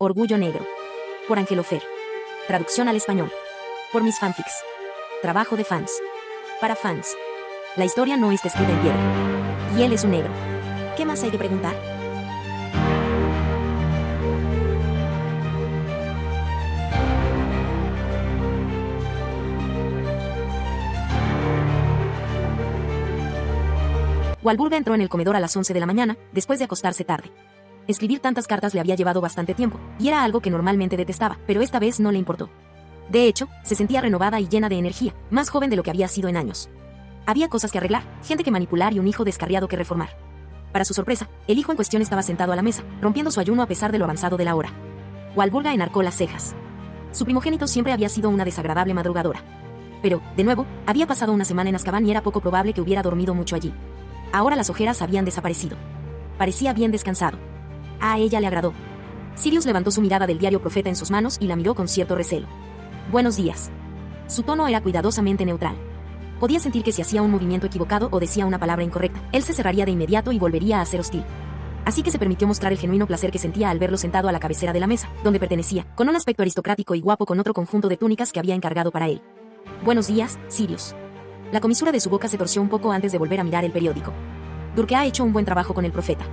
Orgullo Negro. Por Ángel Ofer. Traducción al español. Por Mis Fanfics. Trabajo de fans. Para fans. La historia no está escrita en piedra. Y él es un negro. ¿Qué más hay que preguntar? Walburga entró en el comedor a las 11 de la mañana, después de acostarse tarde. Escribir tantas cartas le había llevado bastante tiempo, y era algo que normalmente detestaba, pero esta vez no le importó. De hecho, se sentía renovada y llena de energía, más joven de lo que había sido en años. Había cosas que arreglar, gente que manipular y un hijo descarriado que reformar. Para su sorpresa, el hijo en cuestión estaba sentado a la mesa, rompiendo su ayuno a pesar de lo avanzado de la hora. Walburga enarcó las cejas. Su primogénito siempre había sido una desagradable madrugadora. Pero, de nuevo, había pasado una semana en Azkaban y era poco probable que hubiera dormido mucho allí. Ahora las ojeras habían desaparecido. Parecía bien descansado. A ella le agradó. Sirius levantó su mirada del diario Profeta en sus manos y la miró con cierto recelo. Buenos días. Su tono era cuidadosamente neutral. Podía sentir que si hacía un movimiento equivocado o decía una palabra incorrecta, él se cerraría de inmediato y volvería a ser hostil. Así que se permitió mostrar el genuino placer que sentía al verlo sentado a la cabecera de la mesa, donde pertenecía, con un aspecto aristocrático y guapo con otro conjunto de túnicas que había encargado para él. Buenos días, Sirius. La comisura de su boca se torció un poco antes de volver a mirar el periódico. Durke ha hecho un buen trabajo con el profeta.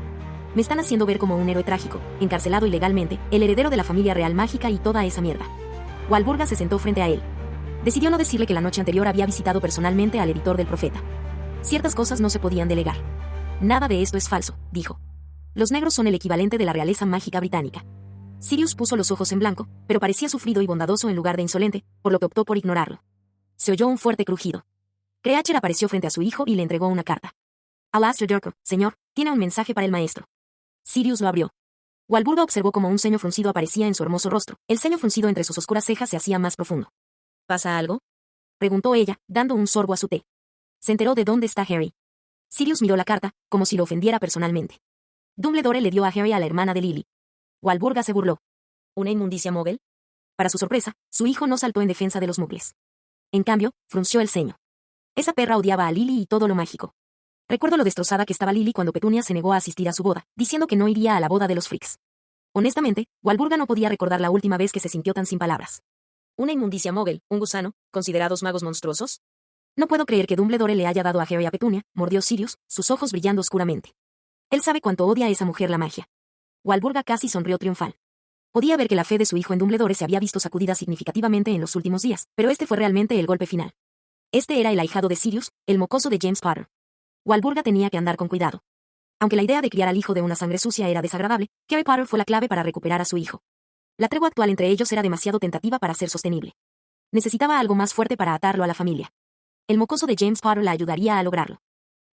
Me están haciendo ver como un héroe trágico, encarcelado ilegalmente, el heredero de la familia real mágica y toda esa mierda. Walburga se sentó frente a él. Decidió no decirle que la noche anterior había visitado personalmente al editor del profeta. Ciertas cosas no se podían delegar. Nada de esto es falso, dijo. Los negros son el equivalente de la realeza mágica británica. Sirius puso los ojos en blanco, pero parecía sufrido y bondadoso en lugar de insolente, por lo que optó por ignorarlo. Se oyó un fuerte crujido. Creacher apareció frente a su hijo y le entregó una carta. Alastor Durko, señor, tiene un mensaje para el maestro. Sirius lo abrió. Walburga observó cómo un ceño fruncido aparecía en su hermoso rostro. El ceño fruncido entre sus oscuras cejas se hacía más profundo. ¿Pasa algo?, preguntó ella, dando un sorbo a su té. Se enteró de dónde está Harry. Sirius miró la carta, como si lo ofendiera personalmente. Dumbledore le dio a Harry a la hermana de Lily. Walburga se burló. ¿Una inmundicia móvil? Para su sorpresa, su hijo no saltó en defensa de los muggles. En cambio, frunció el ceño. Esa perra odiaba a Lily y todo lo mágico. Recuerdo lo destrozada que estaba Lily cuando Petunia se negó a asistir a su boda, diciendo que no iría a la boda de los freaks. Honestamente, Walburga no podía recordar la última vez que se sintió tan sin palabras. ¿Una inmundicia móvil, un gusano, considerados magos monstruosos? No puedo creer que Dumbledore le haya dado a Harry a Petunia, mordió Sirius, sus ojos brillando oscuramente. Él sabe cuánto odia a esa mujer la magia. Walburga casi sonrió triunfal. Podía ver que la fe de su hijo en Dumbledore se había visto sacudida significativamente en los últimos días, pero este fue realmente el golpe final. Este era el ahijado de Sirius, el mocoso de James Potter. Walburga tenía que andar con cuidado. Aunque la idea de criar al hijo de una sangre sucia era desagradable, Harry Potter fue la clave para recuperar a su hijo. La tregua actual entre ellos era demasiado tentativa para ser sostenible. Necesitaba algo más fuerte para atarlo a la familia. El mocoso de James Potter la ayudaría a lograrlo.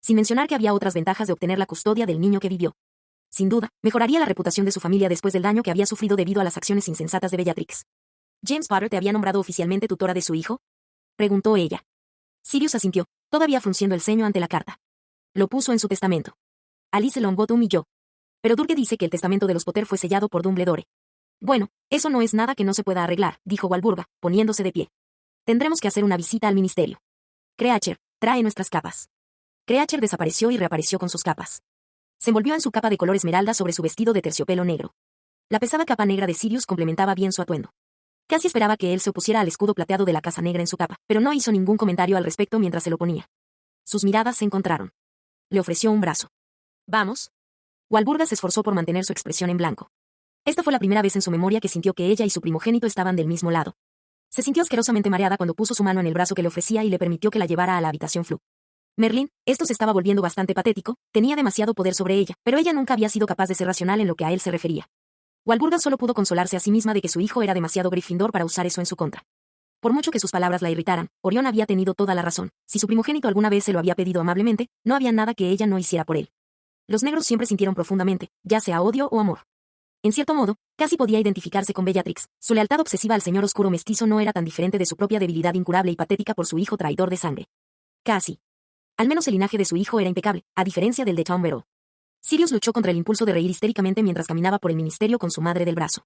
Sin mencionar que había otras ventajas de obtener la custodia del niño que vivió. Sin duda, mejoraría la reputación de su familia después del daño que había sufrido debido a las acciones insensatas de Bellatrix. ¿James Potter te había nombrado oficialmente tutora de su hijo?, preguntó ella. Sirius asintió, todavía frunciendo el ceño ante la carta. Lo puso en su testamento. Alice Longbottom y yo. Pero Durke dice que el testamento de los Potter fue sellado por Dumbledore. Bueno, eso no es nada que no se pueda arreglar, dijo Walburga, poniéndose de pie. Tendremos que hacer una visita al ministerio. Creacher, trae nuestras capas. Creacher desapareció y reapareció con sus capas. Se envolvió en su capa de color esmeralda sobre su vestido de terciopelo negro. La pesada capa negra de Sirius complementaba bien su atuendo. Casi esperaba que él se opusiera al escudo plateado de la casa negra en su capa, pero no hizo ningún comentario al respecto mientras se lo ponía. Sus miradas se encontraron. Le ofreció un brazo. ¿Vamos? Walburga se esforzó por mantener su expresión en blanco. Esta fue la primera vez en su memoria que sintió que ella y su primogénito estaban del mismo lado. Se sintió asquerosamente mareada cuando puso su mano en el brazo que le ofrecía y le permitió que la llevara a la habitación Flu. Merlin, esto se estaba volviendo bastante patético, tenía demasiado poder sobre ella, pero ella nunca había sido capaz de ser racional en lo que a él se refería. Walburga solo pudo consolarse a sí misma de que su hijo era demasiado Gryffindor para usar eso en su contra. Por mucho que sus palabras la irritaran, Orión había tenido toda la razón. Si su primogénito alguna vez se lo había pedido amablemente, no había nada que ella no hiciera por él. Los negros siempre sintieron profundamente, ya sea odio o amor. En cierto modo, casi podía identificarse con Bellatrix. Su lealtad obsesiva al señor oscuro mestizo no era tan diferente de su propia debilidad incurable y patética por su hijo traidor de sangre. Casi. Al menos el linaje de su hijo era impecable, a diferencia del de Tom Riddle. Sirius luchó contra el impulso de reír histéricamente mientras caminaba por el ministerio con su madre del brazo.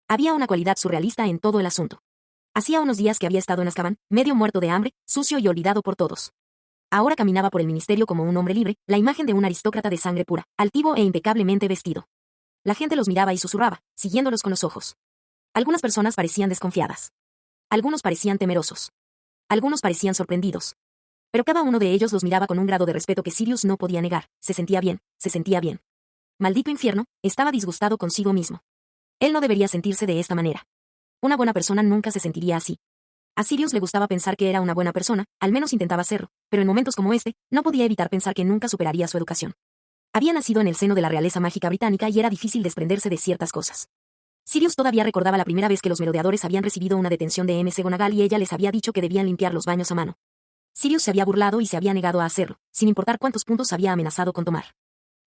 Había una cualidad surrealista en todo el asunto. Hacía unos días que había estado en Azkaban, medio muerto de hambre, sucio y olvidado por todos. Ahora caminaba por el ministerio como un hombre libre, la imagen de un aristócrata de sangre pura, altivo e impecablemente vestido. La gente los miraba y susurraba, siguiéndolos con los ojos. Algunas personas parecían desconfiadas. Algunos parecían temerosos. Algunos parecían sorprendidos. Pero cada uno de ellos los miraba con un grado de respeto que Sirius no podía negar. Se sentía bien, se sentía bien. Maldito infierno, estaba disgustado consigo mismo. Él no debería sentirse de esta manera. Una buena persona nunca se sentiría así. A Sirius le gustaba pensar que era una buena persona, al menos intentaba serlo, pero en momentos como este, no podía evitar pensar que nunca superaría su educación. Había nacido en el seno de la realeza mágica británica y era difícil desprenderse de ciertas cosas. Sirius todavía recordaba la primera vez que los merodeadores habían recibido una detención de McGonagall y ella les había dicho que debían limpiar los baños a mano. Sirius se había burlado y se había negado a hacerlo, sin importar cuántos puntos había amenazado con tomar.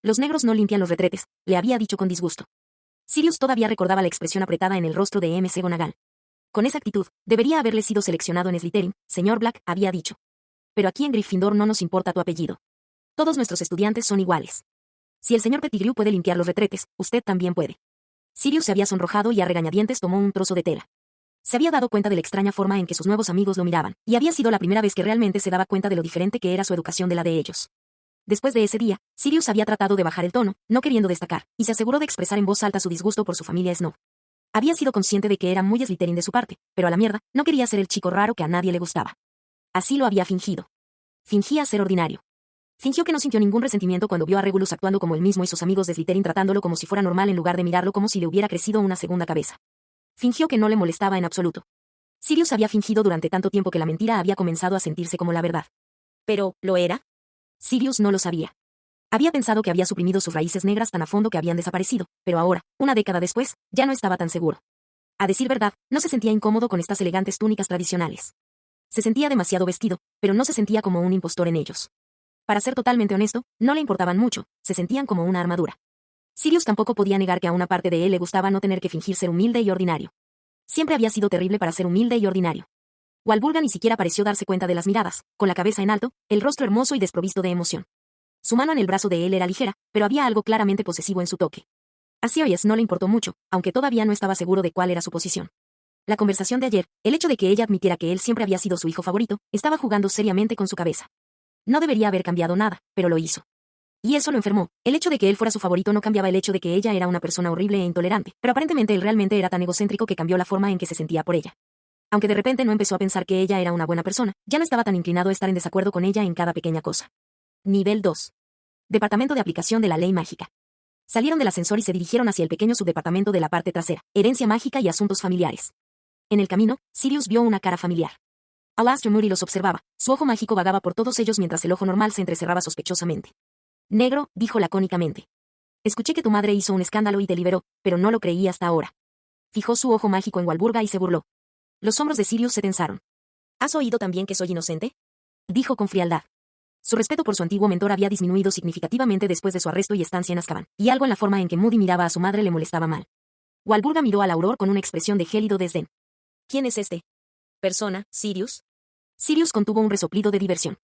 Los negros no limpian los retretes, le había dicho con disgusto. Sirius todavía recordaba la expresión apretada en el rostro de McGonagall. Con esa actitud, debería haberle sido seleccionado en Slytherin, señor Black, había dicho. Pero aquí en Gryffindor no nos importa tu apellido. Todos nuestros estudiantes son iguales. Si el señor Pettigrew puede limpiar los retretes, usted también puede. Sirius se había sonrojado y a regañadientes tomó un trozo de tela. Se había dado cuenta de la extraña forma en que sus nuevos amigos lo miraban, y había sido la primera vez que realmente se daba cuenta de lo diferente que era su educación de la de ellos. Después de ese día, Sirius había tratado de bajar el tono, no queriendo destacar, y se aseguró de expresar en voz alta su disgusto por su familia Snow. Había sido consciente de que era muy Slytherin de su parte, pero a la mierda, no quería ser el chico raro que a nadie le gustaba. Así lo había fingido. Fingía ser ordinario. Fingió que no sintió ningún resentimiento cuando vio a Regulus actuando como él mismo y sus amigos de Slytherin tratándolo como si fuera normal en lugar de mirarlo como si le hubiera crecido una segunda cabeza. Fingió que no le molestaba en absoluto. Sirius había fingido durante tanto tiempo que la mentira había comenzado a sentirse como la verdad. ¿Pero lo era? Sirius no lo sabía. Había pensado que había suprimido sus raíces negras tan a fondo que habían desaparecido, pero ahora, una década después, ya no estaba tan seguro. A decir verdad, no se sentía incómodo con estas elegantes túnicas tradicionales. Se sentía demasiado vestido, pero no se sentía como un impostor en ellos. Para ser totalmente honesto, no le importaban mucho, se sentían como una armadura. Sirius tampoco podía negar que a una parte de él le gustaba no tener que fingir ser humilde y ordinario. Siempre había sido terrible para ser humilde y ordinario. Walburga ni siquiera pareció darse cuenta de las miradas, con la cabeza en alto, el rostro hermoso y desprovisto de emoción. Su mano en el brazo de él era ligera, pero había algo claramente posesivo en su toque. A Sirius no le importó mucho, aunque todavía no estaba seguro de cuál era su posición. La conversación de ayer, el hecho de que ella admitiera que él siempre había sido su hijo favorito, estaba jugando seriamente con su cabeza. No debería haber cambiado nada, pero lo hizo. Y eso lo enfermó. El hecho de que él fuera su favorito no cambiaba el hecho de que ella era una persona horrible e intolerante, pero aparentemente él realmente era tan egocéntrico que cambió la forma en que se sentía por ella. Aunque de repente no empezó a pensar que ella era una buena persona, ya no estaba tan inclinado a estar en desacuerdo con ella en cada pequeña cosa. Nivel 2. Departamento de aplicación de la ley mágica. Salieron del ascensor y se dirigieron hacia el pequeño subdepartamento de la parte trasera, herencia mágica y asuntos familiares. En el camino, Sirius vio una cara familiar. Alastor Moody los observaba, su ojo mágico vagaba por todos ellos mientras el ojo normal se entrecerraba sospechosamente. Negro, dijo lacónicamente. Escuché que tu madre hizo un escándalo y te liberó, pero no lo creí hasta ahora. Fijó su ojo mágico en Walburga y se burló. Los hombros de Sirius se tensaron. ¿Has oído también que soy inocente? Dijo con frialdad. Su respeto por su antiguo mentor había disminuido significativamente después de su arresto y estancia en Azkaban, y algo en la forma en que Moody miraba a su madre le molestaba mal. Walburga miró al Auror con una expresión de gélido desdén. ¿Quién es este persona, Sirius? Sirius contuvo un resoplido de diversión.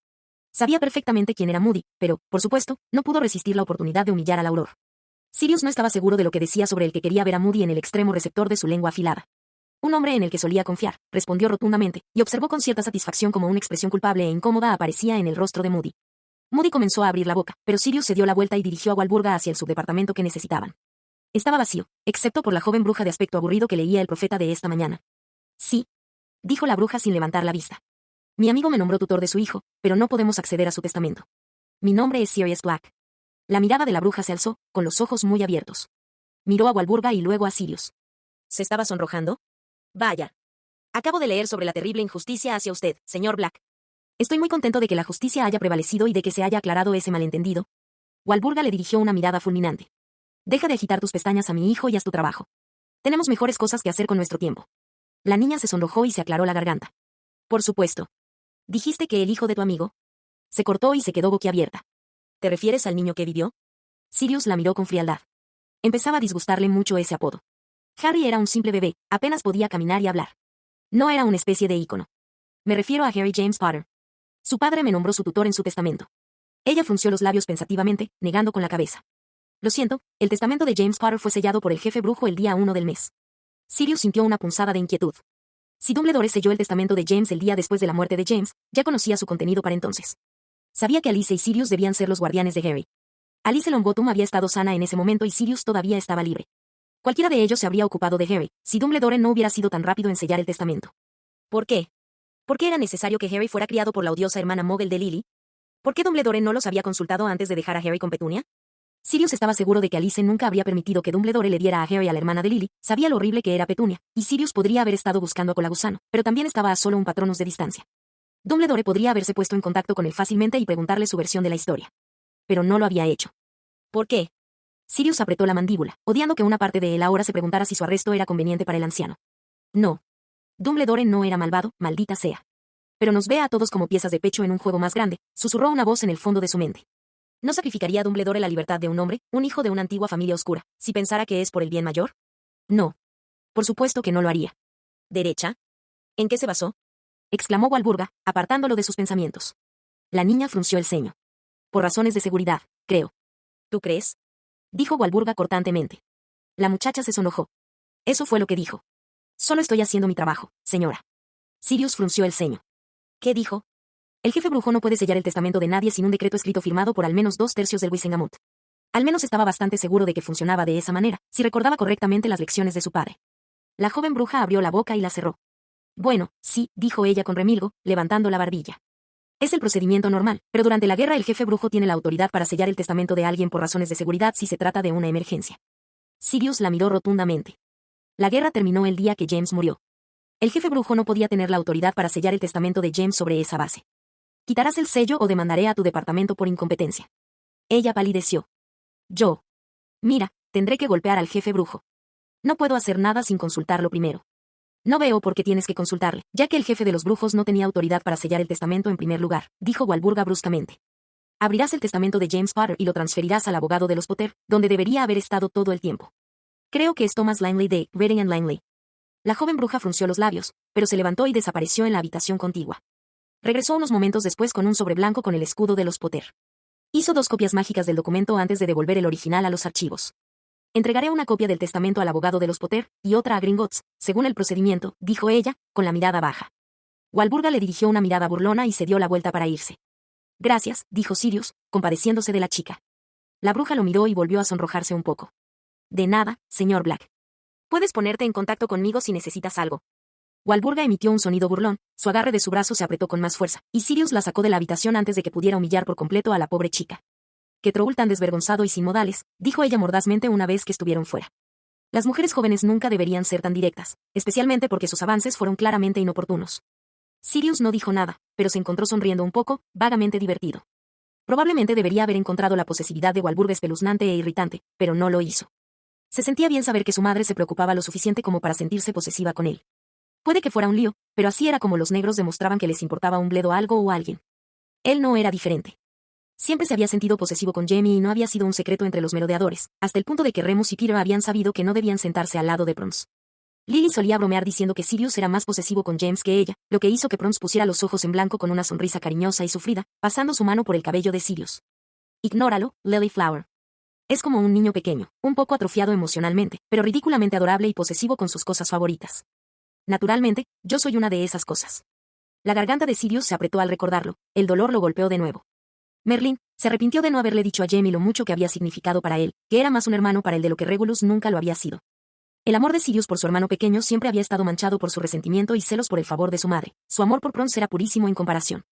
Sabía perfectamente quién era Moody, pero, por supuesto, no pudo resistir la oportunidad de humillar al Auror. Sirius no estaba seguro de lo que decía sobre el que quería ver a Moody en el extremo receptor de su lengua afilada. Un hombre en el que solía confiar, respondió rotundamente, y observó con cierta satisfacción como una expresión culpable e incómoda aparecía en el rostro de Moody. Moody comenzó a abrir la boca, pero Sirius se dio la vuelta y dirigió a Walburga hacia el subdepartamento que necesitaban. Estaba vacío, excepto por la joven bruja de aspecto aburrido que leía el profeta de esta mañana. Sí, dijo la bruja sin levantar la vista. Mi amigo me nombró tutor de su hijo, pero no podemos acceder a su testamento. Mi nombre es Sirius Black. La mirada de la bruja se alzó, con los ojos muy abiertos. Miró a Walburga y luego a Sirius. ¿Se estaba sonrojando? Vaya. Acabo de leer sobre la terrible injusticia hacia usted, señor Black. Estoy muy contento de que la justicia haya prevalecido y de que se haya aclarado ese malentendido. Walburga le dirigió una mirada fulminante. Deja de agitar tus pestañas a mi hijo y haz tu trabajo. Tenemos mejores cosas que hacer con nuestro tiempo. La niña se sonrojó y se aclaró la garganta. Por supuesto. ¿Dijiste que el hijo de tu amigo? Se cortó y se quedó boquiabierta. ¿Te refieres al niño que vivió? Sirius la miró con frialdad. Empezaba a disgustarle mucho ese apodo. Harry era un simple bebé, apenas podía caminar y hablar. No era una especie de ícono. Me refiero a Harry James Potter. Su padre me nombró su tutor en su testamento. Ella frunció los labios pensativamente, negando con la cabeza. Lo siento, el testamento de James Potter fue sellado por el jefe brujo el día 1 del mes. Sirius sintió una punzada de inquietud. Si Dumbledore selló el testamento de James el día después de la muerte de James, ya conocía su contenido para entonces. Sabía que Alice y Sirius debían ser los guardianes de Harry. Alice Longbottom había estado sana en ese momento y Sirius todavía estaba libre. Cualquiera de ellos se habría ocupado de Harry, si Dumbledore no hubiera sido tan rápido en sellar el testamento. ¿Por qué? ¿Por qué era necesario que Harry fuera criado por la odiosa hermana Muggle de Lily? ¿Por qué Dumbledore no los había consultado antes de dejar a Harry con Petunia? Sirius estaba seguro de que Alice nunca habría permitido que Dumbledore le diera a Harry a la hermana de Lily, sabía lo horrible que era Petunia, y Sirius podría haber estado buscando a Colagusano, pero también estaba a solo un Patronus de distancia. Dumbledore podría haberse puesto en contacto con él fácilmente y preguntarle su versión de la historia. Pero no lo había hecho. ¿Por qué? Sirius apretó la mandíbula, odiando que una parte de él ahora se preguntara si su arresto era conveniente para el anciano. No. Dumbledore no era malvado, maldita sea. Pero nos ve a todos como piezas de pecho en un juego más grande, susurró una voz en el fondo de su mente. ¿No sacrificaría Dumbledore la libertad de un hombre, un hijo de una antigua familia oscura, si pensara que es por el bien mayor? No. Por supuesto que no lo haría. ¿Derecha? ¿En qué se basó? Exclamó Walburga, apartándolo de sus pensamientos. La niña frunció el ceño. Por razones de seguridad, creo. ¿Tú crees? Dijo Walburga cortantemente. La muchacha se sonrojó. Eso fue lo que dijo. Solo estoy haciendo mi trabajo, señora. Sirius frunció el ceño. ¿Qué dijo? El jefe brujo no puede sellar el testamento de nadie sin un decreto escrito firmado por al menos 2/3 del Wisengamot. Al menos estaba bastante seguro de que funcionaba de esa manera, si recordaba correctamente las lecciones de su padre. La joven bruja abrió la boca y la cerró. Bueno, sí, dijo ella con remilgo, levantando la barbilla. Es el procedimiento normal, pero durante la guerra el jefe brujo tiene la autoridad para sellar el testamento de alguien por razones de seguridad si se trata de una emergencia. Sirius la miró rotundamente. La guerra terminó el día que James murió. El jefe brujo no podía tener la autoridad para sellar el testamento de James sobre esa base. Quitarás el sello o demandaré a tu departamento por incompetencia. Ella palideció. Yo. Mira, tendré que golpear al jefe brujo. No puedo hacer nada sin consultarlo primero. No veo por qué tienes que consultarle, ya que el jefe de los brujos no tenía autoridad para sellar el testamento en primer lugar, dijo Walburga bruscamente. Abrirás el testamento de James Potter y lo transferirás al abogado de los Potter, donde debería haber estado todo el tiempo. Creo que es Thomas Langley de Reading and Langley. La joven bruja frunció los labios, pero se levantó y desapareció en la habitación contigua. Regresó unos momentos después con un sobre blanco con el escudo de los Potter. Hizo 2 copias mágicas del documento antes de devolver el original a los archivos. Entregaré una copia del testamento al abogado de los Potter, y otra a Gringotts, según el procedimiento, dijo ella, con la mirada baja. Walburga le dirigió una mirada burlona y se dio la vuelta para irse. Gracias, dijo Sirius, compadeciéndose de la chica. La bruja lo miró y volvió a sonrojarse un poco. De nada, señor Black. Puedes ponerte en contacto conmigo si necesitas algo. Walburga emitió un sonido burlón, su agarre de su brazo se apretó con más fuerza, y Sirius la sacó de la habitación antes de que pudiera humillar por completo a la pobre chica. Qué troll tan desvergonzado y sin modales, dijo ella mordazmente una vez que estuvieron fuera. Las mujeres jóvenes nunca deberían ser tan directas, especialmente porque sus avances fueron claramente inoportunos. Sirius no dijo nada, pero se encontró sonriendo un poco, vagamente divertido. Probablemente debería haber encontrado la posesividad de Walburga espeluznante e irritante, pero no lo hizo. Se sentía bien saber que su madre se preocupaba lo suficiente como para sentirse posesiva con él. Puede que fuera un lío, pero así era como los negros demostraban que les importaba un bledo algo o alguien. Él no era diferente. Siempre se había sentido posesivo con Jamie y no había sido un secreto entre los merodeadores, hasta el punto de que Remus y Peter habían sabido que no debían sentarse al lado de Prons. Lily solía bromear diciendo que Sirius era más posesivo con James que ella, lo que hizo que Prons pusiera los ojos en blanco con una sonrisa cariñosa y sufrida, pasando su mano por el cabello de Sirius. Ignóralo, Lilyflower. Es como un niño pequeño, un poco atrofiado emocionalmente, pero ridículamente adorable y posesivo con sus cosas favoritas. Naturalmente, yo soy una de esas cosas. La garganta de Sirius se apretó al recordarlo, el dolor lo golpeó de nuevo. Merlin se arrepintió de no haberle dicho a Jamie lo mucho que había significado para él, que era más un hermano para él de lo que Regulus nunca lo había sido. El amor de Sirius por su hermano pequeño siempre había estado manchado por su resentimiento y celos por el favor de su madre. Su amor por Prons era purísimo en comparación.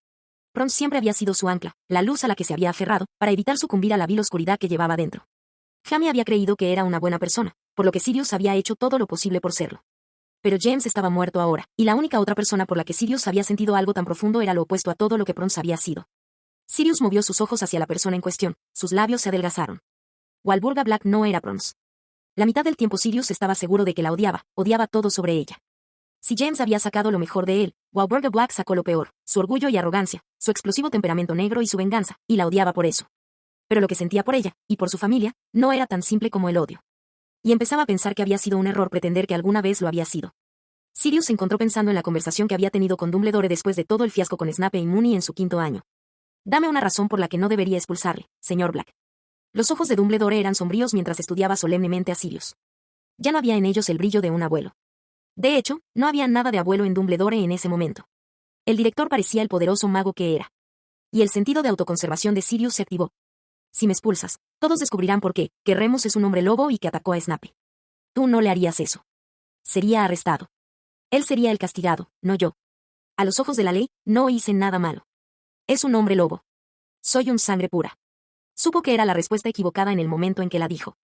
Prons siempre había sido su ancla, la luz a la que se había aferrado, para evitar sucumbir a la vil oscuridad que llevaba dentro. Jamie había creído que era una buena persona, por lo que Sirius había hecho todo lo posible por serlo. Pero James estaba muerto ahora, y la única otra persona por la que Sirius había sentido algo tan profundo era lo opuesto a todo lo que Prons había sido. Sirius movió sus ojos hacia la persona en cuestión, sus labios se adelgazaron. Walburga Black no era Prons. La mitad del tiempo Sirius estaba seguro de que la odiaba todo sobre ella. Si James había sacado lo mejor de él, Walburga Black sacó lo peor, su orgullo y arrogancia, su explosivo temperamento negro y su venganza, y la odiaba por eso. Pero lo que sentía por ella, y por su familia, no era tan simple como el odio. Y empezaba a pensar que había sido un error pretender que alguna vez lo había sido. Sirius se encontró pensando en la conversación que había tenido con Dumbledore después de todo el fiasco con Snape y Moony en su 5º año. Dame una razón por la que no debería expulsarle, señor Black. Los ojos de Dumbledore eran sombríos mientras estudiaba solemnemente a Sirius. Ya no había en ellos el brillo de un abuelo. De hecho, no había nada de abuelo en Dumbledore en ese momento. El director parecía el poderoso mago que era. Y el sentido de autoconservación de Sirius se activó. Si me expulsas, todos descubrirán por qué, que Remus es un hombre lobo y que atacó a Snape. Tú no le harías eso. Sería arrestado. Él sería el castigado, no yo. A los ojos de la ley, no hice nada malo. Es un hombre lobo. Soy un sangre pura. Supo que era la respuesta equivocada en el momento en que la dijo.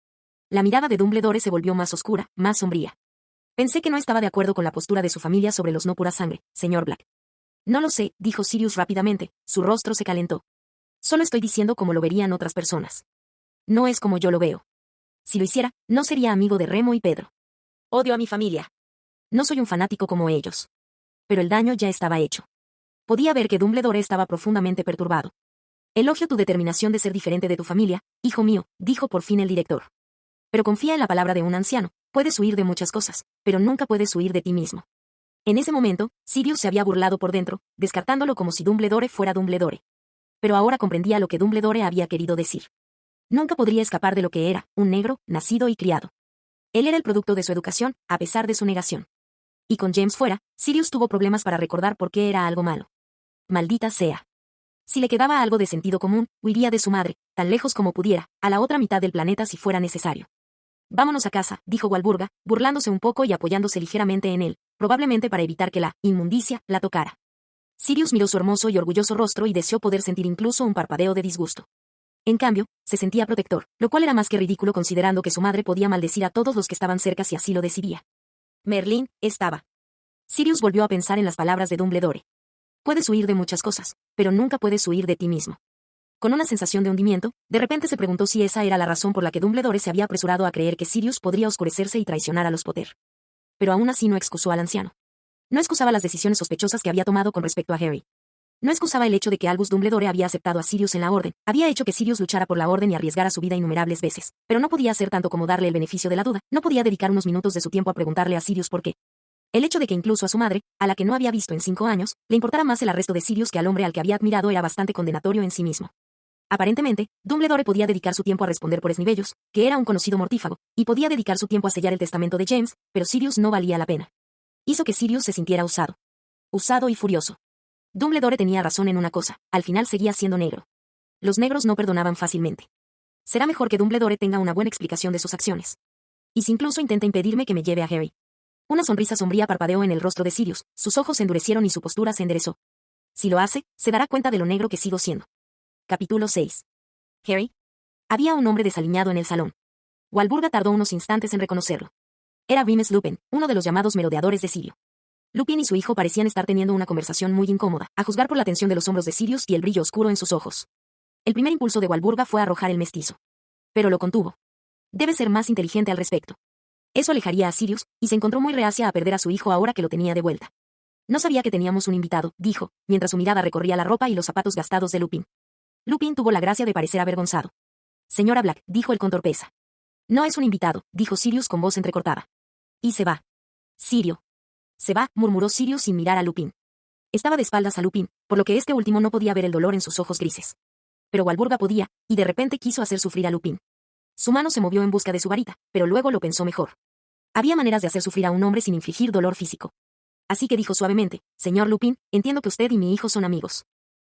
La mirada de Dumbledore se volvió más oscura, más sombría. Pensé que no estaba de acuerdo con la postura de su familia sobre los no pura sangre, señor Black. No lo sé, dijo Sirius rápidamente, su rostro se calentó. Solo estoy diciendo cómo lo verían otras personas. No es como yo lo veo. Si lo hiciera, no sería amigo de Remo y Pedro. Odio a mi familia. No soy un fanático como ellos. Pero el daño ya estaba hecho. Podía ver que Dumbledore estaba profundamente perturbado. Elogio tu determinación de ser diferente de tu familia, hijo mío, dijo por fin el director. Pero confía en la palabra de un anciano, puedes huir de muchas cosas, pero nunca puedes huir de ti mismo. En ese momento, Sirius se había burlado por dentro, descartándolo como si Dumbledore fuera Dumbledore. Pero ahora comprendía lo que Dumbledore había querido decir. Nunca podría escapar de lo que era, un negro, nacido y criado. Él era el producto de su educación, a pesar de su negación. Y con James fuera, Sirius tuvo problemas para recordar por qué era algo malo. Maldita sea. Si le quedaba algo de sentido común, huiría de su madre, tan lejos como pudiera, a la otra mitad del planeta si fuera necesario. Vámonos a casa, dijo Walburga, burlándose un poco y apoyándose ligeramente en él, probablemente para evitar que la inmundicia la tocara. Sirius miró su hermoso y orgulloso rostro y deseó poder sentir incluso un parpadeo de disgusto. En cambio, se sentía protector, lo cual era más que ridículo considerando que su madre podía maldecir a todos los que estaban cerca si así lo decidía. Merlín, estaba. Sirius volvió a pensar en las palabras de Dumbledore. Puedes huir de muchas cosas, pero nunca puedes huir de ti mismo. Con una sensación de hundimiento, de repente se preguntó si esa era la razón por la que Dumbledore se había apresurado a creer que Sirius podría oscurecerse y traicionar a los Potter. Pero aún así no excusó al anciano. No excusaba las decisiones sospechosas que había tomado con respecto a Harry. No excusaba el hecho de que Albus Dumbledore había aceptado a Sirius en la Orden, había hecho que Sirius luchara por la Orden y arriesgara su vida innumerables veces, pero no podía hacer tanto como darle el beneficio de la duda, no podía dedicar unos minutos de su tiempo a preguntarle a Sirius por qué. El hecho de que incluso a su madre, a la que no había visto en 5 años, le importara más el arresto de Sirius que al hombre al que había admirado era bastante condenatorio en sí mismo. Aparentemente, Dumbledore podía dedicar su tiempo a responder por esnivellos, que era un conocido mortífago, y podía dedicar su tiempo a sellar el testamento de James, pero Sirius no valía la pena. Hizo que Sirius se sintiera usado. Usado y furioso. Dumbledore tenía razón en una cosa, al final seguía siendo negro. Los negros no perdonaban fácilmente. Será mejor que Dumbledore tenga una buena explicación de sus acciones. Y si incluso intenta impedirme que me lleve a Harry. Una sonrisa sombría parpadeó en el rostro de Sirius, sus ojos se endurecieron y su postura se enderezó. Si lo hace, se dará cuenta de lo negro que sigo siendo. Capítulo 6. Harry. Había un hombre desaliñado en el salón. Walburga tardó unos instantes en reconocerlo. Era Remus Lupin, uno de los llamados merodeadores de Sirio. Lupin y su hijo parecían estar teniendo una conversación muy incómoda, a juzgar por la tensión de los hombros de Sirius y el brillo oscuro en sus ojos. El primer impulso de Walburga fue arrojar el mestizo. Pero lo contuvo. Debe ser más inteligente al respecto. Eso alejaría a Sirius, y se encontró muy reacia a perder a su hijo ahora que lo tenía de vuelta. No sabía que teníamos un invitado, dijo, mientras su mirada recorría la ropa y los zapatos gastados de Lupin. Lupin tuvo la gracia de parecer avergonzado. Señora Black, dijo él con torpeza. No es un invitado, dijo Sirius con voz entrecortada. Y se va. Sirio. Se va, murmuró Sirius sin mirar a Lupin. Estaba de espaldas a Lupin, por lo que este último no podía ver el dolor en sus ojos grises. Pero Walburga podía, y de repente quiso hacer sufrir a Lupin. Su mano se movió en busca de su varita, pero luego lo pensó mejor. Había maneras de hacer sufrir a un hombre sin infligir dolor físico. Así que dijo suavemente, señor Lupin, entiendo que usted y mi hijo son amigos.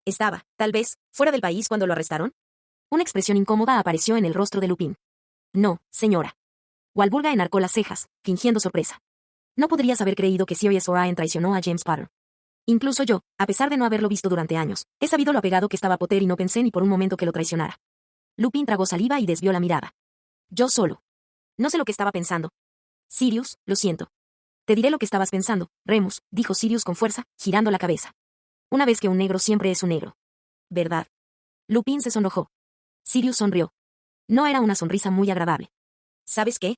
Estaba, tal vez, fuera del país cuando lo arrestaron. Una expresión incómoda apareció en el rostro de Lupin. No, señora. Walburga enarcó las cejas, fingiendo sorpresa. No podrías haber creído que Sirius O'Ryan traicionó a James Potter. Incluso yo, a pesar de no haberlo visto durante años, he sabido lo apegado que estaba Potter y no pensé ni por un momento que lo traicionara. Lupin tragó saliva y desvió la mirada. Yo solo. No sé lo que estaba pensando. Sirius, lo siento. Te diré lo que estabas pensando, Remus, dijo Sirius con fuerza, girando la cabeza. Una vez que un negro siempre es un negro. ¿Verdad? Lupin se sonrojó. Sirius sonrió. No era una sonrisa muy agradable. ¿Sabes qué?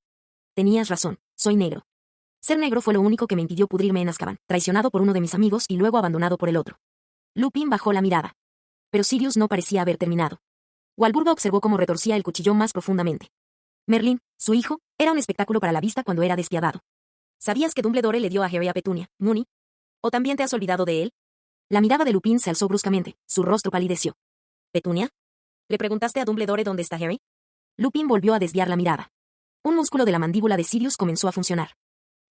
Tenías razón, soy negro. Ser negro fue lo único que me impidió pudrirme en Azkaban, traicionado por uno de mis amigos y luego abandonado por el otro. Lupin bajó la mirada. Pero Sirius no parecía haber terminado. Walburga observó cómo retorcía el cuchillón más profundamente. Merlín, su hijo, era un espectáculo para la vista cuando era despiadado. ¿Sabías que Dumbledore le dio a Harry a Petunia, Moony? ¿O también te has olvidado de él? La mirada de Lupin se alzó bruscamente, su rostro palideció. ¿Petunia? ¿Le preguntaste a Dumbledore dónde está Harry? Lupin volvió a desviar la mirada. Un músculo de la mandíbula de Sirius comenzó a funcionar.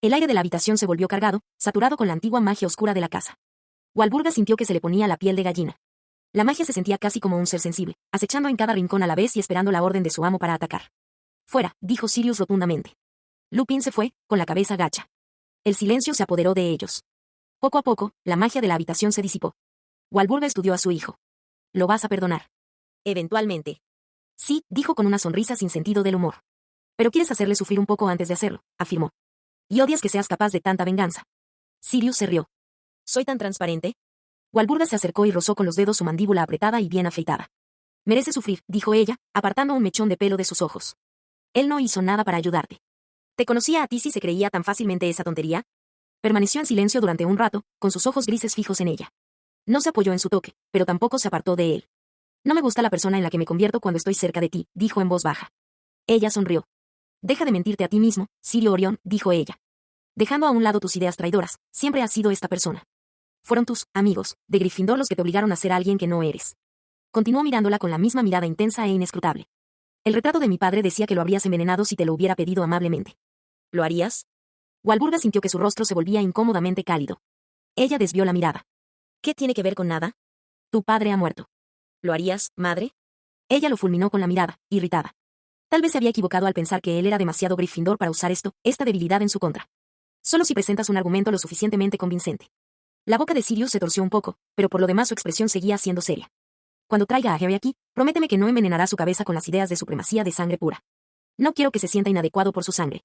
El aire de la habitación se volvió cargado, saturado con la antigua magia oscura de la casa. Walburga sintió que se le ponía la piel de gallina. La magia se sentía casi como un ser sensible, acechando en cada rincón a la vez y esperando la orden de su amo para atacar. Fuera, dijo Sirius rotundamente. Lupin se fue, con la cabeza gacha. El silencio se apoderó de ellos. Poco a poco, la magia de la habitación se disipó. Walburga estudió a su hijo. ¿Lo vas a perdonar? Eventualmente. Sí, dijo con una sonrisa sin sentido del humor. Pero quieres hacerle sufrir un poco antes de hacerlo, afirmó. Y odias que seas capaz de tanta venganza. Sirius se rió. ¿Soy tan transparente? Walburga se acercó y rozó con los dedos su mandíbula apretada y bien afeitada. Merece sufrir, dijo ella, apartando un mechón de pelo de sus ojos. Él no hizo nada para ayudarte. ¿Te conocía a ti si se creía tan fácilmente esa tontería? Permaneció en silencio durante un rato, con sus ojos grises fijos en ella. No se apoyó en su toque, pero tampoco se apartó de él. No me gusta la persona en la que me convierto cuando estoy cerca de ti, dijo en voz baja. Ella sonrió. Deja de mentirte a ti mismo, Sirio Orión, dijo ella. Dejando a un lado tus ideas traidoras, siempre has sido esta persona. Fueron tus amigos, de Gryffindor los que te obligaron a ser alguien que no eres. Continuó mirándola con la misma mirada intensa e inescrutable. El retrato de mi padre decía que lo habrías envenenado si te lo hubiera pedido amablemente. ¿Lo harías? Walburga sintió que su rostro se volvía incómodamente cálido. Ella desvió la mirada. ¿Qué tiene que ver con nada? Tu padre ha muerto. ¿Lo harías, madre? Ella lo fulminó con la mirada, irritada. Tal vez se había equivocado al pensar que él era demasiado Gryffindor para usar esta debilidad en su contra. Solo si presentas un argumento lo suficientemente convincente. La boca de Sirius se torció un poco, pero por lo demás su expresión seguía siendo seria. Cuando traiga a Harry aquí, prométeme que no envenenará su cabeza con las ideas de supremacía de sangre pura. No quiero que se sienta inadecuado por su sangre.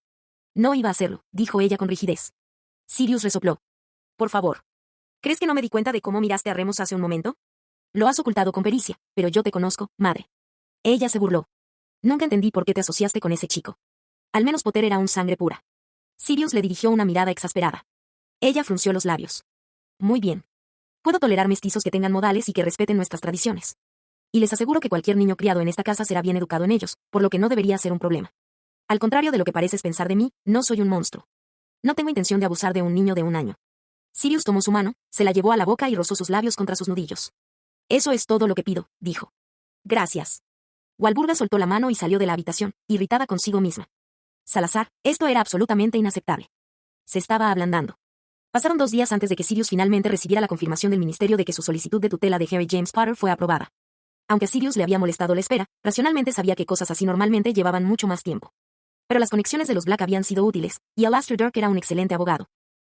No iba a hacerlo, dijo ella con rigidez. Sirius resopló. Por favor. ¿Crees que no me di cuenta de cómo miraste a Remus hace un momento? Lo has ocultado con pericia, pero yo te conozco, madre. Ella se burló. Nunca entendí por qué te asociaste con ese chico. Al menos Potter era un sangre pura. Sirius le dirigió una mirada exasperada. Ella frunció los labios. Muy bien. Puedo tolerar mestizos que tengan modales y que respeten nuestras tradiciones. Y les aseguro que cualquier niño criado en esta casa será bien educado en ellos, por lo que no debería ser un problema. Al contrario de lo que pareces pensar de mí, no soy un monstruo. No tengo intención de abusar de un niño de 1 año. Sirius tomó su mano, se la llevó a la boca y rozó sus labios contra sus nudillos. Eso es todo lo que pido, dijo. Gracias. Walburga soltó la mano y salió de la habitación, irritada consigo misma. Salazar, esto era absolutamente inaceptable. Se estaba ablandando. Pasaron 2 días antes de que Sirius finalmente recibiera la confirmación del ministerio de que su solicitud de tutela de Harry James Potter fue aprobada. Aunque a Sirius le había molestado la espera, racionalmente sabía que cosas así normalmente llevaban mucho más tiempo. Pero las conexiones de los Black habían sido útiles, y Alastor Dark era un excelente abogado.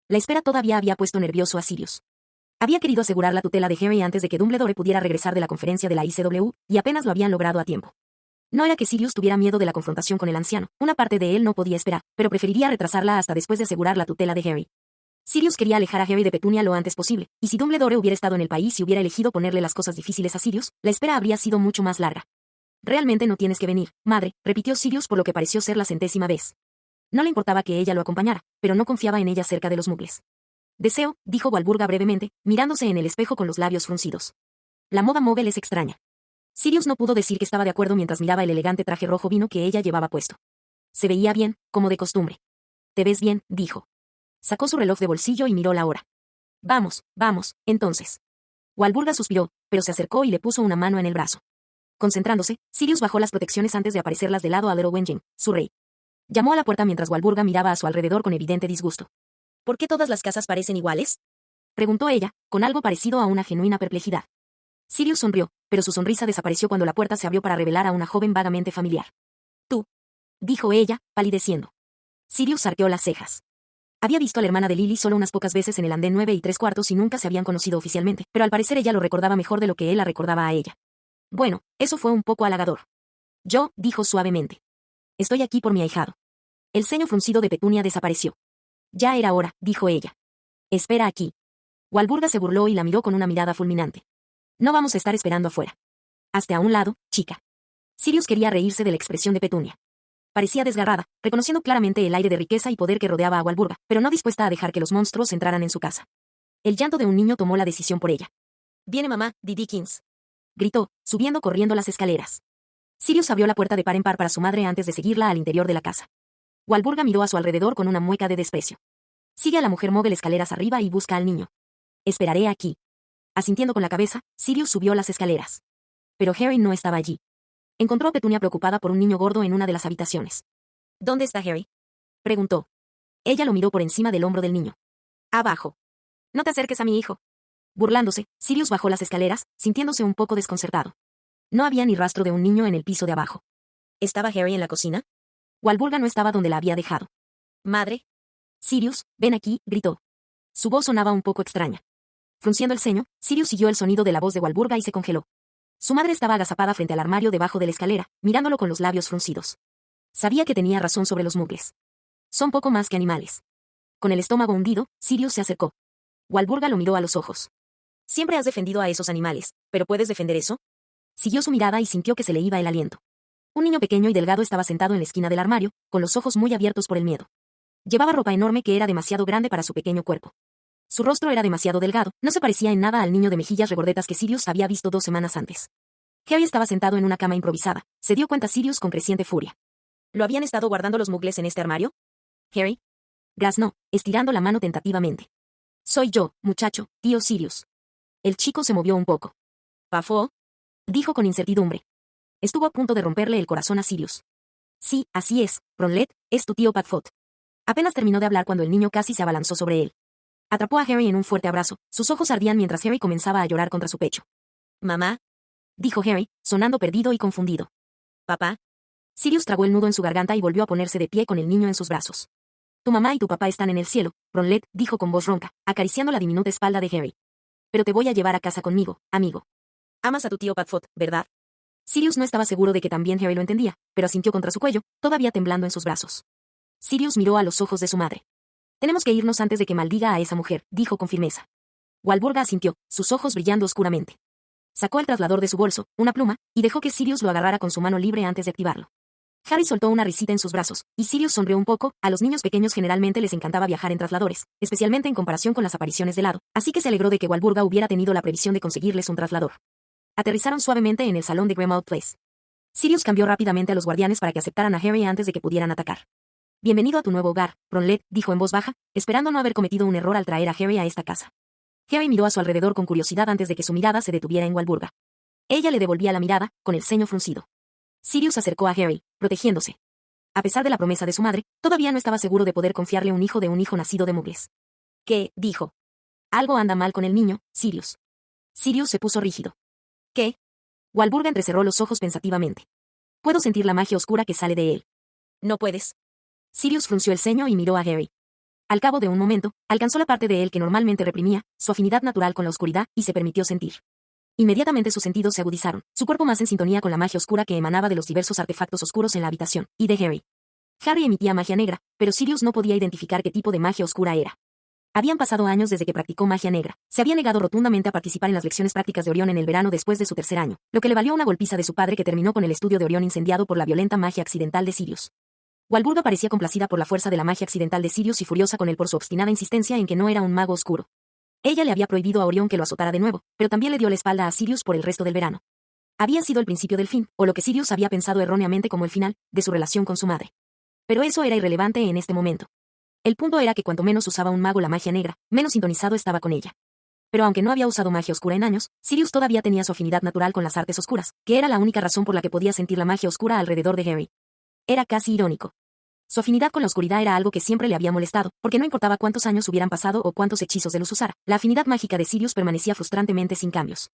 La espera todavía había puesto nervioso a Sirius. Había querido asegurar la tutela de Harry antes de que Dumbledore pudiera regresar de la conferencia de la ICW, y apenas lo habían logrado a tiempo. No era que Sirius tuviera miedo de la confrontación con el anciano, una parte de él no podía esperar, pero preferiría retrasarla hasta después de asegurar la tutela de Harry. Sirius quería alejar a Harry de Petunia lo antes posible, y si Dumbledore hubiera estado en el país y hubiera elegido ponerle las cosas difíciles a Sirius, la espera habría sido mucho más larga. Realmente no tienes que venir, madre, repitió Sirius por lo que pareció ser la 100ª vez. No le importaba que ella lo acompañara, pero no confiaba en ella cerca de los muggles. Deseo, dijo Walburga brevemente, mirándose en el espejo con los labios fruncidos. La moda mogul es extraña. Sirius no pudo decir que estaba de acuerdo mientras miraba el elegante traje rojo vino que ella llevaba puesto. Se veía bien, como de costumbre. Te ves bien, dijo. Sacó su reloj de bolsillo y miró la hora. Vamos, entonces. Walburga suspiró, pero se acercó y le puso una mano en el brazo. Concentrándose, Sirius bajó las protecciones antes de aparecerlas de lado a Little Wenjin, su rey. Llamó a la puerta mientras Walburga miraba a su alrededor con evidente disgusto. ¿Por qué todas las casas parecen iguales? Preguntó ella, con algo parecido a una genuina perplejidad. Sirius sonrió, pero su sonrisa desapareció cuando la puerta se abrió para revelar a una joven vagamente familiar. Tú, dijo ella, palideciendo. Sirius arqueó las cejas. Había visto a la hermana de Lily solo unas pocas veces en el andén 9 3/4 y nunca se habían conocido oficialmente, pero al parecer ella lo recordaba mejor de lo que él la recordaba a ella. Bueno, eso fue un poco halagador. Yo, dijo suavemente. Estoy aquí por mi ahijado. El ceño fruncido de Petunia desapareció. Ya era hora, dijo ella. Espera aquí. Walburga se burló y la miró con una mirada fulminante. No vamos a estar esperando afuera. Hazte a un lado, chica. Sirius quería reírse de la expresión de Petunia. Parecía desgarrada, reconociendo claramente el aire de riqueza y poder que rodeaba a Walburga, pero no dispuesta a dejar que los monstruos entraran en su casa. El llanto de un niño tomó la decisión por ella. «Viene mamá, Dee Dickens», gritó, subiendo corriendo las escaleras. Sirius abrió la puerta de par en par para su madre antes de seguirla al interior de la casa. Walburga miró a su alrededor con una mueca de desprecio. Sigue a la mujer móvil escaleras arriba y busca al niño. Esperaré aquí. Asintiendo con la cabeza, Sirius subió las escaleras. Pero Harry no estaba allí. Encontró a Petunia preocupada por un niño gordo en una de las habitaciones. ¿Dónde está Harry?, preguntó. Ella lo miró por encima del hombro del niño. Abajo. No te acerques a mi hijo. Burlándose, Sirius bajó las escaleras, sintiéndose un poco desconcertado. No había ni rastro de un niño en el piso de abajo. ¿Estaba Harry en la cocina? Walburga no estaba donde la había dejado. Madre. Sirius, ven aquí, gritó. Su voz sonaba un poco extraña. Frunciendo el ceño, Sirius siguió el sonido de la voz de Walburga y se congeló. Su madre estaba agazapada frente al armario debajo de la escalera, mirándolo con los labios fruncidos. Sabía que tenía razón sobre los muggles. Son poco más que animales. Con el estómago hundido, Sirius se acercó. Walburga lo miró a los ojos. Siempre has defendido a esos animales, ¿pero puedes defender eso? Siguió su mirada y sintió que se le iba el aliento. Un niño pequeño y delgado estaba sentado en la esquina del armario, con los ojos muy abiertos por el miedo. Llevaba ropa enorme que era demasiado grande para su pequeño cuerpo. Su rostro era demasiado delgado, no se parecía en nada al niño de mejillas regordetas que Sirius había visto 2 semanas antes. Harry estaba sentado en una cama improvisada, se dio cuenta Sirius con creciente furia. ¿Lo habían estado guardando los muggles en este armario? Harry. Graznó, estirando la mano tentativamente. Soy yo, muchacho, tío Sirius. El chico se movió un poco. ¿Pafo? Dijo con incertidumbre. Estuvo a punto de romperle el corazón a Sirius. Sí, así es, Ronlet, es tu tío Padfoot. Apenas terminó de hablar cuando el niño casi se abalanzó sobre él. Atrapó a Harry en un fuerte abrazo, sus ojos ardían mientras Harry comenzaba a llorar contra su pecho. Mamá, dijo Harry, sonando perdido y confundido. Papá. Sirius tragó el nudo en su garganta y volvió a ponerse de pie con el niño en sus brazos. Tu mamá y tu papá están en el cielo, Ronlet, dijo con voz ronca, acariciando la diminuta espalda de Harry. Pero te voy a llevar a casa conmigo, amigo. Amas a tu tío Padfoot, ¿verdad? Sirius no estaba seguro de que también Harry lo entendía, pero asintió contra su cuello, todavía temblando en sus brazos. Sirius miró a los ojos de su madre. Tenemos que irnos antes de que maldiga a esa mujer, dijo con firmeza. Walburga asintió, sus ojos brillando oscuramente. Sacó el traslador de su bolso, una pluma, y dejó que Sirius lo agarrara con su mano libre antes de activarlo. Harry soltó una risita en sus brazos, y Sirius sonrió un poco. A los niños pequeños generalmente les encantaba viajar en trasladores, especialmente en comparación con las apariciones de hado, así que se alegró de que Walburga hubiera tenido la previsión de conseguirles un traslador. Aterrizaron suavemente en el salón de Grimmauld Place. Sirius cambió rápidamente a los guardianes para que aceptaran a Harry antes de que pudieran atacar. Bienvenido a tu nuevo hogar, Ronlet, dijo en voz baja, esperando no haber cometido un error al traer a Harry a esta casa. Harry miró a su alrededor con curiosidad antes de que su mirada se detuviera en Walburga. Ella le devolvía la mirada, con el ceño fruncido. Sirius acercó a Harry, protegiéndose. A pesar de la promesa de su madre, todavía no estaba seguro de poder confiarle un hijo de un hijo nacido de muggles. ¿Qué? Dijo. Algo anda mal con el niño, Sirius. Sirius se puso rígido. ¿Qué? Walburga entrecerró los ojos pensativamente. Puedo sentir la magia oscura que sale de él. No puedes. Sirius frunció el ceño y miró a Harry. Al cabo de un momento, alcanzó la parte de él que normalmente reprimía, su afinidad natural con la oscuridad, y se permitió sentir. Inmediatamente sus sentidos se agudizaron, su cuerpo más en sintonía con la magia oscura que emanaba de los diversos artefactos oscuros en la habitación, y de Harry. Harry emitía magia negra, pero Sirius no podía identificar qué tipo de magia oscura era. Habían pasado años desde que practicó magia negra. Se había negado rotundamente a participar en las lecciones prácticas de Orión en el verano después de su 3er año, lo que le valió una golpiza de su padre que terminó con el estudio de Orión incendiado por la violenta magia accidental de Sirius. Walburga parecía complacida por la fuerza de la magia accidental de Sirius y furiosa con él por su obstinada insistencia en que no era un mago oscuro. Ella le había prohibido a Orión que lo azotara de nuevo, pero también le dio la espalda a Sirius por el resto del verano. Había sido el principio del fin, o lo que Sirius había pensado erróneamente como el final, de su relación con su madre. Pero eso era irrelevante en este momento. El punto era que cuanto menos usaba un mago la magia negra, menos sintonizado estaba con ella. Pero aunque no había usado magia oscura en años, Sirius todavía tenía su afinidad natural con las artes oscuras, que era la única razón por la que podía sentir la magia oscura alrededor de Harry. Era casi irónico. Su afinidad con la oscuridad era algo que siempre le había molestado, porque no importaba cuántos años hubieran pasado o cuántos hechizos de luz usara, la afinidad mágica de Sirius permanecía frustrantemente sin cambios.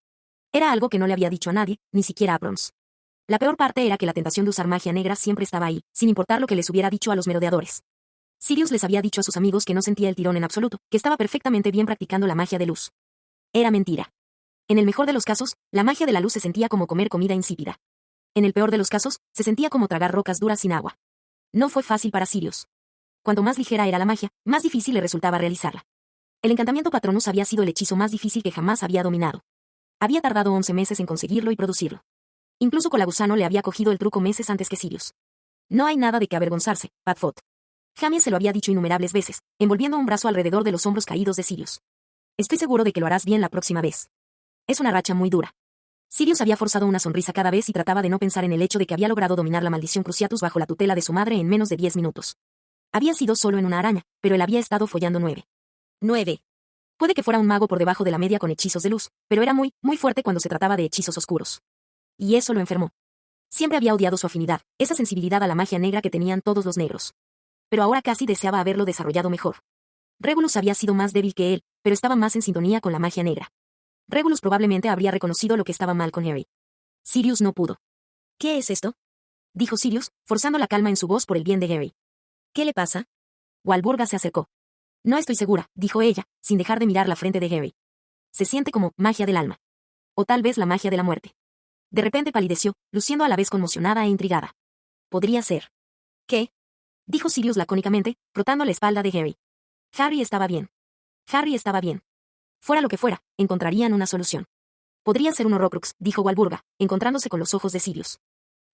Era algo que no le había dicho a nadie, ni siquiera a Bronze. La peor parte era que la tentación de usar magia negra siempre estaba ahí, sin importar lo que les hubiera dicho a los merodeadores. Sirius les había dicho a sus amigos que no sentía el tirón en absoluto, que estaba perfectamente bien practicando la magia de luz. Era mentira. En el mejor de los casos, la magia de la luz se sentía como comer comida insípida. En el peor de los casos, se sentía como tragar rocas duras sin agua. No fue fácil para Sirius. Cuanto más ligera era la magia, más difícil le resultaba realizarla. El encantamiento Patronus había sido el hechizo más difícil que jamás había dominado. Había tardado 11 meses en conseguirlo y producirlo. Incluso Colagusano le había cogido el truco meses antes que Sirius. No hay nada de que avergonzarse, Padfoot. Jamie se lo había dicho innumerables veces, envolviendo un brazo alrededor de los hombros caídos de Sirius. Estoy seguro de que lo harás bien la próxima vez. Es una racha muy dura. Sirius había forzado una sonrisa cada vez y trataba de no pensar en el hecho de que había logrado dominar la maldición Cruciatus bajo la tutela de su madre en menos de 10 minutos. Había sido solo en una araña, pero él había estado follando 9. 9. Puede que fuera un mago por debajo de la media con hechizos de luz, pero era muy, muy fuerte cuando se trataba de hechizos oscuros. Y eso lo enfermó. Siempre había odiado su afinidad, esa sensibilidad a la magia negra que tenían todos los negros. Pero ahora casi deseaba haberlo desarrollado mejor. Regulus había sido más débil que él, pero estaba más en sintonía con la magia negra. Regulus probablemente habría reconocido lo que estaba mal con Harry. Sirius no pudo. ¿Qué es esto?, dijo Sirius, forzando la calma en su voz por el bien de Harry. ¿Qué le pasa? Walburga se acercó. No estoy segura, dijo ella, sin dejar de mirar la frente de Harry. Se siente como magia del alma. O tal vez la magia de la muerte. De repente palideció, luciendo a la vez conmocionada e intrigada. Podría ser. ¿Qué? Dijo Sirius lacónicamente, frotando la espalda de Harry. Harry estaba bien. Harry estaba bien. Fuera lo que fuera, encontrarían una solución. Podría ser un Horrocrux, dijo Walburga, encontrándose con los ojos de Sirius.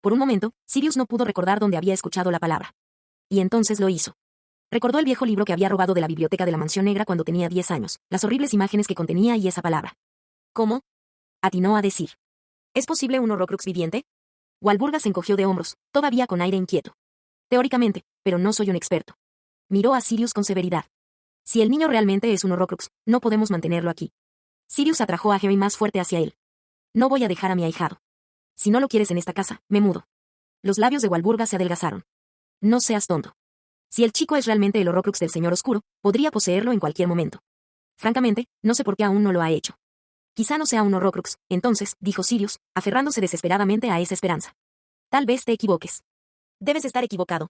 Por un momento, Sirius no pudo recordar dónde había escuchado la palabra. Y entonces lo hizo. Recordó el viejo libro que había robado de la biblioteca de la Mansión Negra cuando tenía 10 años, las horribles imágenes que contenía y esa palabra. ¿Cómo? Atinó a decir. ¿Es posible un Horrocrux viviente? Walburga se encogió de hombros, todavía con aire inquieto. Teóricamente, pero no soy un experto. Miró a Sirius con severidad. Si el niño realmente es un Horrocrux, no podemos mantenerlo aquí. Sirius atrajo a Harry más fuerte hacia él. No voy a dejar a mi ahijado. Si no lo quieres en esta casa, me mudo. Los labios de Walburga se adelgazaron. No seas tonto. Si el chico es realmente el Horrocrux del Señor Oscuro, podría poseerlo en cualquier momento. Francamente, no sé por qué aún no lo ha hecho. Quizá no sea un Horrocrux, entonces, dijo Sirius, aferrándose desesperadamente a esa esperanza. Tal vez te equivoques. Debes estar equivocado.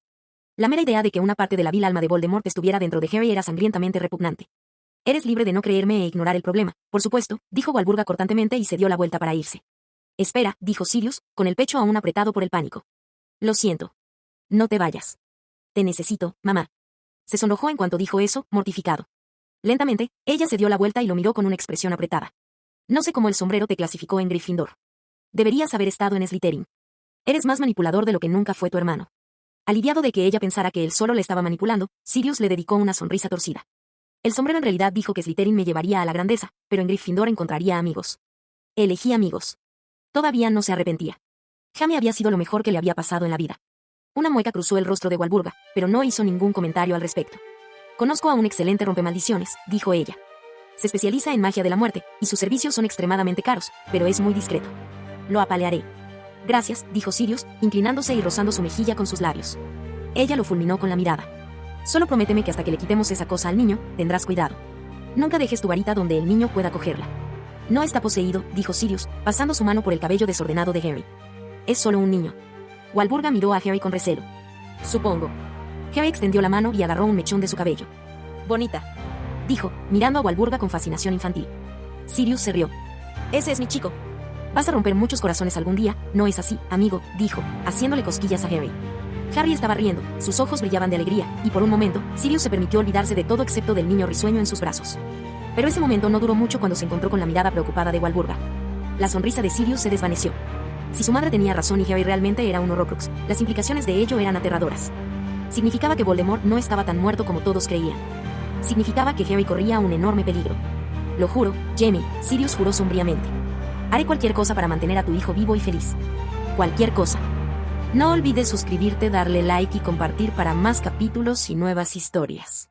La mera idea de que una parte de la vil alma de Voldemort estuviera dentro de Harry era sangrientamente repugnante. Eres libre de no creerme e ignorar el problema, por supuesto, dijo Walburga cortantemente y se dio la vuelta para irse. Espera, dijo Sirius, con el pecho aún apretado por el pánico. Lo siento. No te vayas. Te necesito, mamá. Se sonrojó en cuanto dijo eso, mortificado. Lentamente, ella se dio la vuelta y lo miró con una expresión apretada. No sé cómo el sombrero te clasificó en Gryffindor. Deberías haber estado en Slytherin. Eres más manipulador de lo que nunca fue tu hermano. Aliviado de que ella pensara que él solo le estaba manipulando, Sirius le dedicó una sonrisa torcida. El sombrero en realidad dijo que Slytherin me llevaría a la grandeza, pero en Gryffindor encontraría amigos. Elegí amigos. Todavía no se arrepentía. Jamie había sido lo mejor que le había pasado en la vida. Una mueca cruzó el rostro de Walburga, pero no hizo ningún comentario al respecto. Conozco a un excelente rompemaldiciones, dijo ella. Se especializa en magia de la muerte, y sus servicios son extremadamente caros, pero es muy discreto. Lo apalearé. Gracias, dijo Sirius, inclinándose y rozando su mejilla con sus labios. Ella lo fulminó con la mirada. Solo prométeme que hasta que le quitemos esa cosa al niño, tendrás cuidado. Nunca dejes tu varita donde el niño pueda cogerla. No está poseído, dijo Sirius, pasando su mano por el cabello desordenado de Harry. Es solo un niño. Walburga miró a Harry con recelo. Supongo. Harry extendió la mano y agarró un mechón de su cabello. Bonita, dijo, mirando a Walburga con fascinación infantil. Sirius se rió. Ese es mi chico. Vas a romper muchos corazones algún día, ¿no es así, amigo?, dijo, haciéndole cosquillas a Harry. Harry estaba riendo, sus ojos brillaban de alegría, y por un momento, Sirius se permitió olvidarse de todo excepto del niño risueño en sus brazos. Pero ese momento no duró mucho cuando se encontró con la mirada preocupada de Walburga. La sonrisa de Sirius se desvaneció. Si su madre tenía razón y Harry realmente era un Horrocrux, las implicaciones de ello eran aterradoras. Significaba que Voldemort no estaba tan muerto como todos creían. Significaba que Harry corría un enorme peligro. Lo juro, Jamie, Sirius juró sombríamente. Haré cualquier cosa para mantener a tu hijo vivo y feliz. Cualquier cosa. No olvides suscribirte, darle like y compartir para más capítulos y nuevas historias.